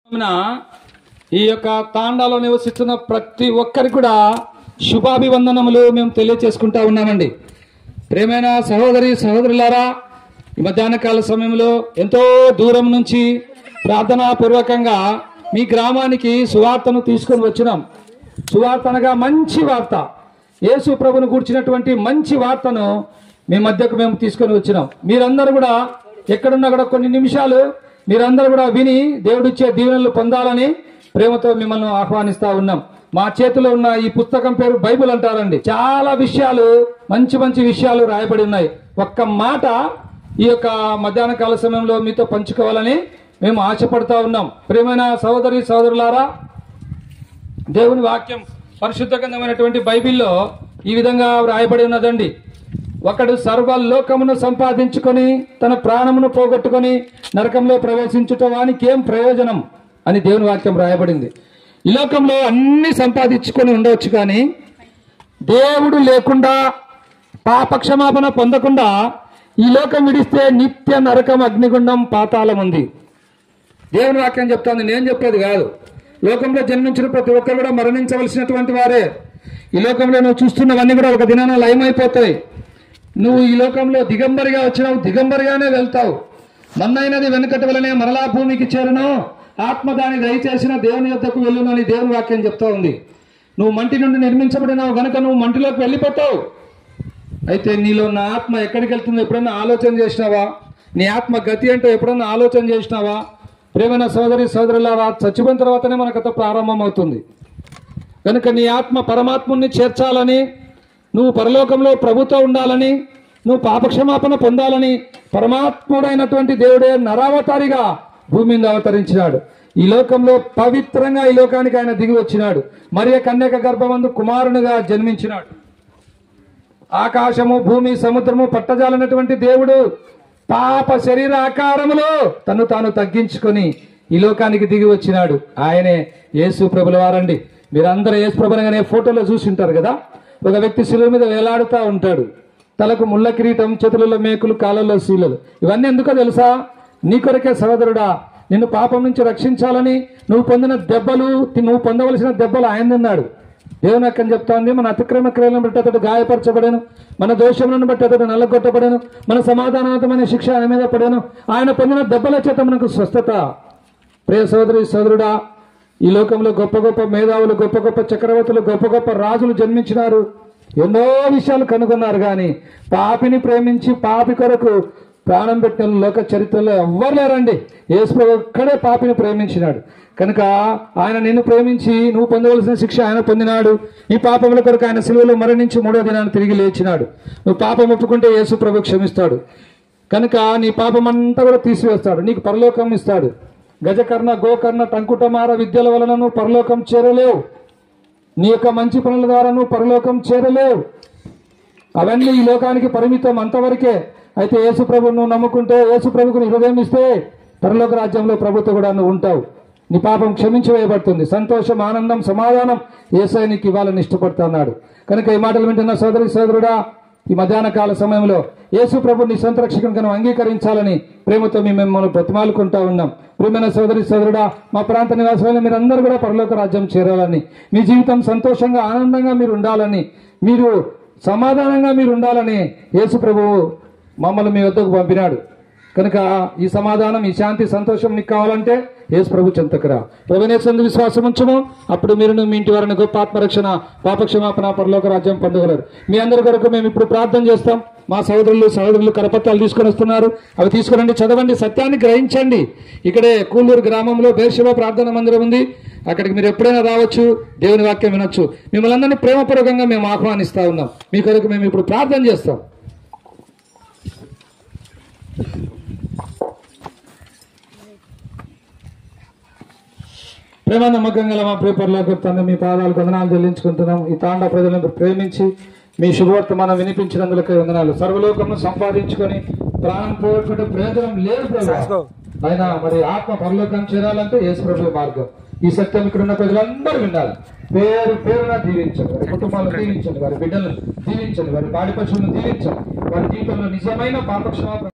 ఈ యొక్క తాండాలో నివసిస్తున్న ప్రతి ఒక్కరికి కూడా శుభాభివందనములు మేము తెలియచేసుకుంటా ఉన్నామండి. ప్రేమైన సహోదరి సహోదరులారా, ఈ మధ్యాహ్న కాల సమయంలో ఎంతో దూరం నుంచి ప్రార్థనాపూర్వకంగా మీ గ్రామానికి సువార్తను తీసుకొని వచ్చినాం. సువార్త అనగా మంచి వార్త, యేసు ప్రభును కూర్చున్నటువంటి మంచి వార్తను మీ మధ్యకు మేము తీసుకొని వచ్చినాం. మీరందరూ కూడా ఎక్కడున్నా కూడా కొన్ని నిమిషాలు మీరందరూ కూడా విని దేవుడిచ్చే దీవెనలు పొందాలని ప్రేమతో మిమ్మల్ని ఆహ్వానిస్తా ఉన్నాం. మా చేతిలో ఉన్న ఈ పుస్తకం పేరు బైబిల్ అంటారండి. చాలా విషయాలు, మంచి మంచి విషయాలు రాయబడి ఉన్నాయి. ఒక్క మాట ఈ యొక్క మధ్యాహ్న కాల సమయంలో మీతో పంచుకోవాలని మేము ఆశపడతా ఉన్నాం. ప్రియమైన సహోదరి సహోదరులారా, దేవుని వాక్యం పరిశుద్ధ గ్రంథమైనటువంటి బైబిల్లో ఈ విధంగా రాయబడి ఉన్నదండి. ఒకడు సర్వలోకమును సంపాదించుకొని తన ప్రాణమును పోగొట్టుకొని నరకంలో ప్రవేశించుట వానికి ఏం ప్రయోజనం అని దేవుని వాక్యం రాయబడింది. ఈ లోకంలో అన్ని సంపాదించుకొని ఉండవచ్చు, కానీ దేవుడు లేకుండా పాపక్షమాపణ పొందకుండా ఈ లోకం విడిస్తే నిత్య నరకం, అగ్నిగుండం, పాతాళం ఉంది. దేవుని వాక్యం చెప్తాను, నేను చెప్పేది కాదు. లోకంలో జన్మించిన ప్రతి ఒక్కరు కూడా మరణించవలసినటువంటి వారే. ఈ లోకంలో నువ్వు చూస్తున్నవన్నీ కూడా ఒక దినాన లయమైపోతాయి. నువ్వు ఈ లోకంలో దిగంబరిగా వచ్చినావు, దిగంబరిగానే వెళ్తావు. మన్నైనది వెనుకటి వలనే మరలా భూమికి చేరును, ఆత్మ దాన్ని దయచేసిన దేవుని యొద్దకు వెళ్ళును అని దేవుని వాక్యం చెప్తా ఉంది. నువ్వు మంటి నుండి నిర్మించబడినావు గనుక నువ్వు మంటిలోకి వెళ్ళిపోతావు. అయితే నీలో నా ఆత్మ ఎక్కడికి వెళ్తుందో ఎప్పుడన్నా ఆలోచన చేసినావా? నీ ఆత్మ గతి అంటే ఎప్పుడన్నా ఆలోచన చేసినావా? ప్రేమైన సోదరి సోదరులారా, చచ్చిపోయిన తర్వాతనే మన కథ ప్రారంభం అవుతుంది. కనుక నీ ఆత్మ పరమాత్ముని చేర్చాలని, నువ్వు పరలోకంలో ప్రభుతో ఉండాలని, నువ్వు పాపక్షమాపణ పొందాలని పరమాత్ముడైనటువంటి దేవుడే నరావతారిగా భూమి మీద అవతరించినాడు. ఈ లోకంలో పవిత్రంగా ఈ లోకానికి ఆయన దిగి వచ్చినాడు. మరియ కన్యక గర్భమందు కుమారునిగా జన్మించినాడు. ఆకాశము భూమి సముద్రము పట్టజాలనటువంటి దేవుడు పాప శరీర ఆకారములో తను తాను తగ్గించుకొని ఈ లోకానికి దిగి వచ్చినాడు. ఆయనే యేసు ప్రభుల వారండి. మీరందరూ యేసు ప్రభునగానే ఫోటోలో చూసి ఉంటారు కదా. ఒక వ్యక్తి శిలువ మీద వేలాడుతూ ఉంటాడు. తలకు ముళ్ళ కిరీటం, చేతులలో మేకులు, కాళ్ళలో శీలలు. ఇవన్నీ ఎందుకో తెలుసా? నీ కొరకే సహోదరుడా, నిన్ను పాపం నుంచి రక్షించాలని నువ్వు పొందిన దెబ్బలు, నువ్వు పొందవలసిన దెబ్బలు ఆయన తిన్నాడు. దేవుని అక్కని చెప్తా ఉంది, మన అతిక్రమ క్రియలను బట్టి అతడు గాయపరచబడను, మన దోషములను బట్టి అతడు నల్లగొట్టబడను, మన సమాధానవంతమైన శిక్ష ఆయన మీద పడను, ఆయన పొందిన దెబ్బల చేత మనకు స్వస్థత. ప్రియ సోదరి సోదరుడా, ఈ లోకంలో గొప్ప గొప్ప మేధావులు, గొప్ప గొప్ప చక్రవర్తులు, గొప్ప గొప్ప రాజులు జన్మించినారు, ఎన్నో విషయాలు కనుగొన్నారు. కానీ పాపిని ప్రేమించి పాపి కొరకు ప్రాణం పెట్టిన లోక చరిత్రలో ఎవ్వరు లేరండి. యేసు ప్రభు ఒక్కడే పాపిని ప్రేమించినాడు. కనుక ఆయన నిన్ను ప్రేమించి నువ్వు పొందవలసిన శిక్ష ఆయన పొందినాడు. ఈ పాపముల కొరకు ఆయన శిలువలో మరణించి 3వ దినాన్ని తిరిగి లేచినాడు. నువ్వు పాపం ఒప్పుకుంటే యేసు ప్రభు క్షమిస్తాడు. కనుక నీ పాపమంతా కూడా తీసివేస్తాడు, నీకు పరలోకం ఇస్తాడు. గజకర్ణ, గోకర్ణ, టంకుటమార విద్యల వలన నువ్వు పరలోకం చేరలేవు. నీ యొక్క మంచి పనుల ద్వారా నువ్వు పరలోకం చేరలేవు. అవన్నీ ఈ లోకానికి పరిమితం, అంతవరకే. అయితే యేసు ప్రభువు నువ్వు నమ్ముకుంటే, యేసు ప్రభుకు నీ హృదయం ఇస్తే పరలోక రాజ్యంలో ప్రభుతో కూడా నువ్వు ఉంటావు. నీ పాపం క్షమించి వేయబడుతుంది. సంతోషం, ఆనందం, సమాధానం యేసయ్య నీకు ఇవ్వాలని ఇష్టపడుతున్నాడు. కనుక ఈ మాటలు వింటున్న సోదరి సోదరుడా, ఈ మధ్యాహ్న కాల సమయంలో యేసు ప్రభు నీ సొంత రక్షకునిగా అంగీకరించాలని ప్రేమతో మిమ్మల్ని బ్రతిమాలుకుంటా ఉన్నాం. ప్రియమైన సోదరి సోదరుడా, మా ప్రాంత నివాసులైన మీరందరూ కూడా పరలోక రాజ్యం చేరాలని, మీ జీవితం సంతోషంగా ఆనందంగా మీరు ఉండాలని, మీరు సమాధానంగా మీరు ఉండాలని యేసు ప్రభువు మమ్మల్ని మీ వద్దకు పంపినాడు. కనుక ఈ సమాధానం, ఈ శాంతి, సంతోషం నీకు కావాలంటే యేసు ప్రభు చెంతకురా. ప్రభునేసందు విశ్వాసం ఉంచము, అప్పుడు మీరు మీ ఇంటి వారిని గొప్ప ఆత్మరక్షణ, పాపక్షమాపణ, పరలోక రాజ్యం పొందగలరు. మీ అందరి కొరకు మేము ఇప్పుడు ప్రార్థన చేస్తాం. మా సహోదరులు కరపత్రాలు తీసుకొని వస్తున్నారు, అవి తీసుకురండి, చదవండి, సత్యాన్ని గ్రహించండి. ఇక్కడే కూలూరు గ్రామంలో బేర్షెబా ప్రార్థన మందిరం ఉంది, అక్కడికి మీరు ఎప్పుడైనా రావచ్చు, దేవుని వాక్యం వినొచ్చు. మిమ్మల్ని అందరినీ ప్రేమపూర్వకంగా మేము ఆహ్వానిస్తా ఉన్నాం. మీ కొరకు మేము ఇప్పుడు ప్రార్థన చేస్తాం. ప్రేమ నమ్మకం గల మా ప్రియపరలోక తండ్రి, మీ పాదాలు వందనాలు చెల్లించుకుంటున్నాం. ఈ తాండా ప్రజలను ప్రేమించి మీ శుభవర్తమానం వినిపించినందులకే వందనాలు. సర్వలోకము సంపాదించుకొని ప్రాణం పోగొట్టుకుంటే ప్రయోజనం లేదు ప్రభు. ఆయన మరి ఆత్మ పరలోకం చేరాలంటే యేసు ప్రభు మార్గం. ఈ సత్యం ఇక్కడ ఉన్న ప్రజలందరూ వినాలి. పేరు పేరున దీవించండి, వారి కుటుంబాలను దీవించండి, వారి బిడ్డలను దీవించండి, వారి పాడి పశువులను దీవించండి, వారి జీవితంలో నిజమైన పాపక్షమాపణ